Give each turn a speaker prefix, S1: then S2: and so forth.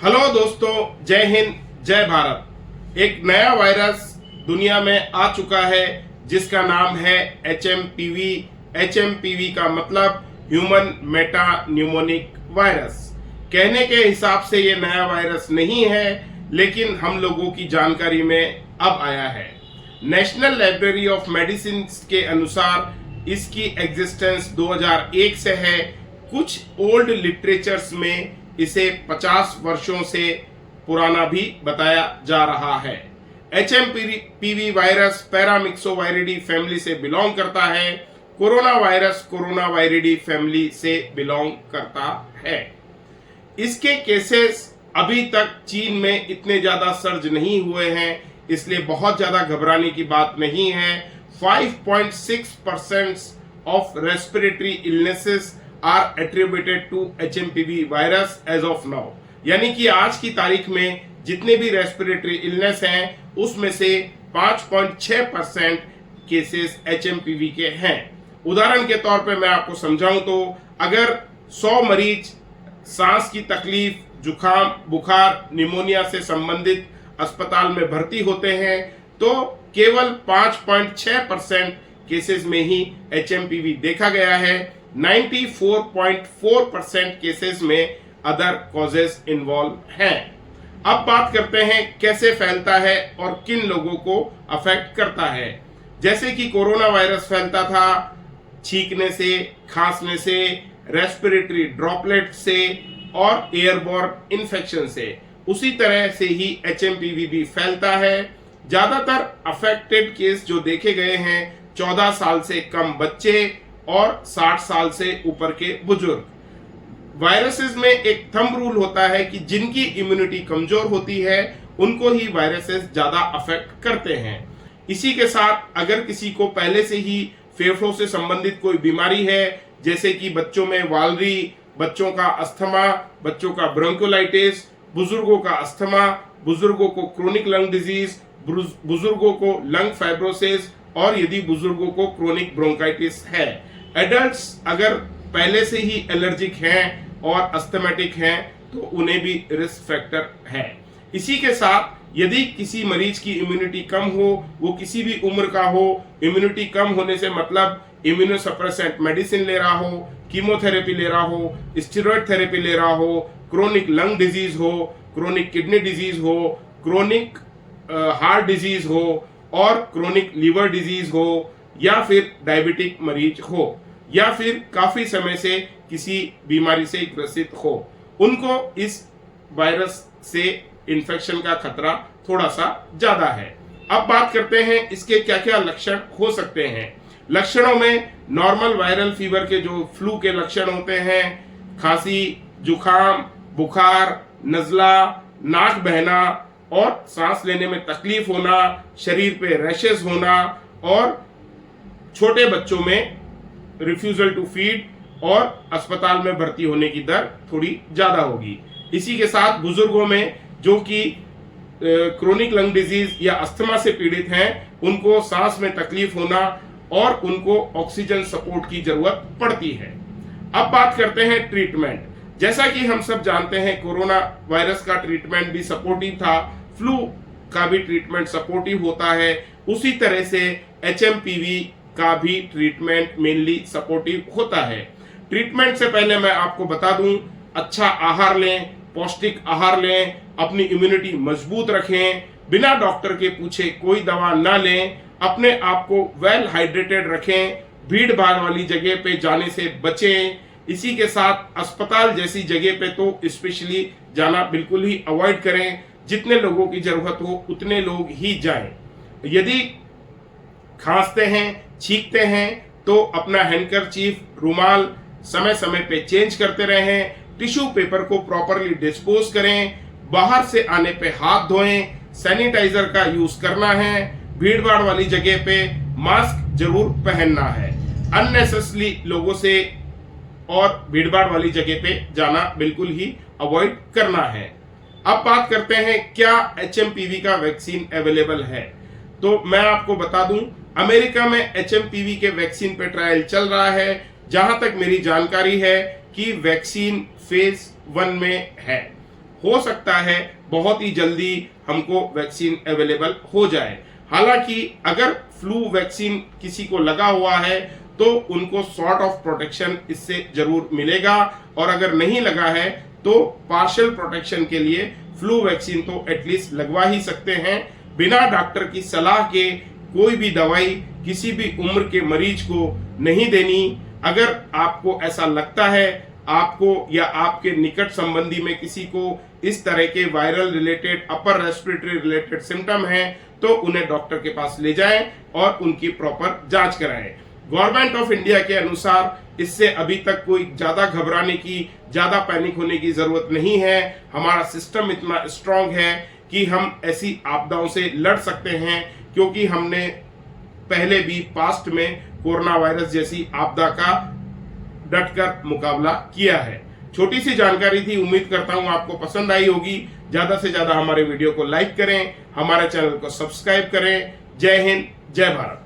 S1: Hello दोस्तों, जय हिंद, जय भारत। एक नया वायरस दुनिया में आ चुका है जिसका नाम है HMPV। HMPV का मतलब ह्यूमन मेटा न्यूमोनिक वायरस। कहने के हिसाब से ये नया वायरस नहीं है, लेकिन हम लोगों की जानकारी में अब आया है। नेशनल लाइब्रेरी ऑफ मेडिसिन के अनुसार इसकी एग्जिस्टेंस 2001 से है। कुछ ओल्ड लिटरेचर्स में इसे 50 वर्षों से पुराना भी बताया जा रहा है। HMPV वायरस पैरामिक्सोवायरिडी फैमिली से बिलोंग करता है। कोरोना वायरस कोरोना वायरिडी फैमिली से बिलोंग करता है। इसके केसेस अभी तक चीन में इतने ज्यादा सर्ज नहीं हुए हैं, इसलिए बहुत ज्यादा घबराने की बात नहीं है। 5.6% of respiratory illnesses are attributed to HMPV virus as of now. यानी कि आज की तारीख में जितने भी रेस्पिरेटरी इलनेस हैं उसमें से 5.6% केसेस HMPV के हैं। उदाहरण के तौर पे मैं आपको समझाऊं तो अगर 100 मरीज सांस की तकलीफ, जुकाम, बुखार, निमोनिया से संबंधित अस्पताल में भर्ती होते हैं तो केवल 5.6% केसेस में ही HMPV देखा गया है। 94.4% केसेस में अदर कॉजेस इन्वॉल्व हैं। अब बात करते हैं कैसे फैलता है और किन लोगों को अफेक्ट करता है। जैसे कि कोरोना वायरस फैलता था छींकने से, खांसने से, रेस्पिरेटरी ड्रॉपलेट से और एयरबॉर्न इन्फेक्शन से, उसी तरह से ही HMPV भी फैलता है। ज्यादातर अफेक्टेड केस जो देखे गए हैं 14 साल से कम बच्चे और 60 साल से ऊपर के बुजुर्ग। वायरसेस में एक थंब रूल होता है कि जिनकी इम्यूनिटी कमजोर होती है उनको ही वायरसेस ज्यादा अफेक्ट करते हैं। इसी के साथ अगर किसी को पहले से ही फेफड़ों से संबंधित कोई बीमारी है, जैसे कि बच्चों में वालरी, बच्चों का अस्थमा, बच्चों का ब्रोंकोलाइटिस, बुजुर्गों का अस्थमा, बुजुर्गों को क्रोनिक लंग डिजीज, बुजुर्गों को लंग फाइब्रोसिस और यदि बुजुर्गों को क्रोनिक ब्रोंकाइटिस है। एडल्ट्स अगर पहले से ही एलर्जिक हैं और अस्थमेटिक हैं तो उन्हें भी रिस्क फैक्टर है। इसी के साथ यदि किसी मरीज की इम्यूनिटी कम हो, वो किसी भी उम्र का हो, इम्यूनिटी कम होने से मतलब इम्यूनोसप्रेसेंट मेडिसिन ले रहा हो, कीमोथेरेपी ले रहा हो, स्टेरॉइड थेरेपी ले रहा हो, क्रोनिक लंग डिजीज हो, क्रोनिक किडनी डिजीज हो, क्रोनिक हार्ट डिजीज हो और क्रोनिक लीवर डिजीज हो, या फिर डायबिटिक मरीज हो, या फिर काफी समय से किसी बीमारी से ग्रसित हो, उनको इस वायरस से इन्फेक्शन का खतरा थोड़ा सा ज्यादा है। अब बात करते हैं इसके क्या क्या लक्षण हो सकते हैं। लक्षणों में नॉर्मल वायरल फीवर के जो फ्लू के लक्षण होते हैं, खांसी, जुकाम, बुखार, नजला, नाक बहना और सांस लेने में तकलीफ होना, शरीर पे रैशेस होना और छोटे बच्चों में रिफ्यूजल टू फीड और अस्पताल में भर्ती होने की दर थोड़ी ज्यादा होगी। इसी के साथ बुजुर्गों में जो कि क्रोनिक लंग डिजीज या अस्थमा से पीड़ित हैं, उनको सांस में तकलीफ होना और उनको ऑक्सीजन सपोर्ट की जरूरत पड़ती है। अब बात करते हैं ट्रीटमेंट। जैसा कि हम सब जानते हैं कोरोना वायरस का ट्रीटमेंट भी सपोर्टिव था, फ्लू का भी ट्रीटमेंट सपोर्टिव होता है, उसी तरह से HMPV का भी ट्रीटमेंट मेनली सपोर्टिव होता है। ट्रीटमेंट से पहले मैं आपको बता दूं, अच्छा आहार लें, पौष्टिक आहार लें, अपनी इम्यूनिटी मजबूत रखें, बिना डॉक्टर के पूछे कोई दवा ना लें, अपने आप को वेल हाइड्रेटेड रखें, भीड़ भाड़ वाली जगह पे जाने से बचें। इसी के साथ अस्पताल जैसी जगह पे तो स्पेशली जाना बिल्कुल ही अवॉइड करें। जितने लोगों की जरूरत हो उतने लोग ही जाएं। यदि खांसते हैं, छींकते हैं तो अपना हैंडकरचीफ, रुमाल समय समय पे चेंज करते रहें। टिश्यू पेपर को प्रॉपरली डिस्पोज करें। बाहर से आने पे हाथ धोएं। सैनिटाइजर का यूज करना है। भीड़ भाड़ वाली जगह पे मास्क जरूर पहनना है। अननेसेसरी लोगों से और भीड़ भाड़ वाली जगह पे जाना बिल्कुल ही अवॉइड करना है। अब बात करते हैं क्या HMPV का वैक्सीन अवेलेबल है। तो मैं आपको बता दूं, अमेरिका में HMPV के वैक्सीन पे ट्रायल चल रहा है। जहां तक मेरी जानकारी है कि वैक्सीन फेज 1 में है। हो सकता है बहुत ही जल्दी हमको वैक्सीन अवेलेबल हो जाए। हालांकि अगर फ्लू वैक्सीन किसी को लगा हुआ है तो उनको सॉर्ट ऑफ प्रोटेक्शन इससे जरूर मिलेगा, और अगर नहीं लगा है तो पार्शियल प्रोटेक्शन के लिए फ्लू वैक्सीन तो एटलीस्ट लगवा ही सकते हैं। बिना डॉक्टर की सलाह के कोई भी दवाई किसी भी उम्र के मरीज को नहीं देनी। अगर आपको ऐसा लगता है आपको या आपके निकट संबंधी में किसी को इस तरह के viral related, upper respiratory related symptom हैं, तो उन्हें डॉक्टर के पास ले जाएं और उनकी प्रॉपर जांच कराएं। गवर्नमेंट ऑफ इंडिया के अनुसार इससे अभी तक कोई ज्यादा घबराने की, ज्यादा पैनिक होने की जरूरत नहीं है। हमारा सिस्टम इतना स्ट्रांग है कि हम ऐसी आपदाओं से लड़ सकते हैं, क्योंकि हमने पहले भी पास्ट में कोरोना वायरस जैसी आपदा का डटकर मुकाबला किया है। छोटी सी जानकारी थी, उम्मीद करता हूं आपको पसंद आई होगी। ज्यादा से ज्यादा हमारे वीडियो को लाइक करें, हमारे चैनल को सब्सक्राइब करें। जय हिंद, जय भारत।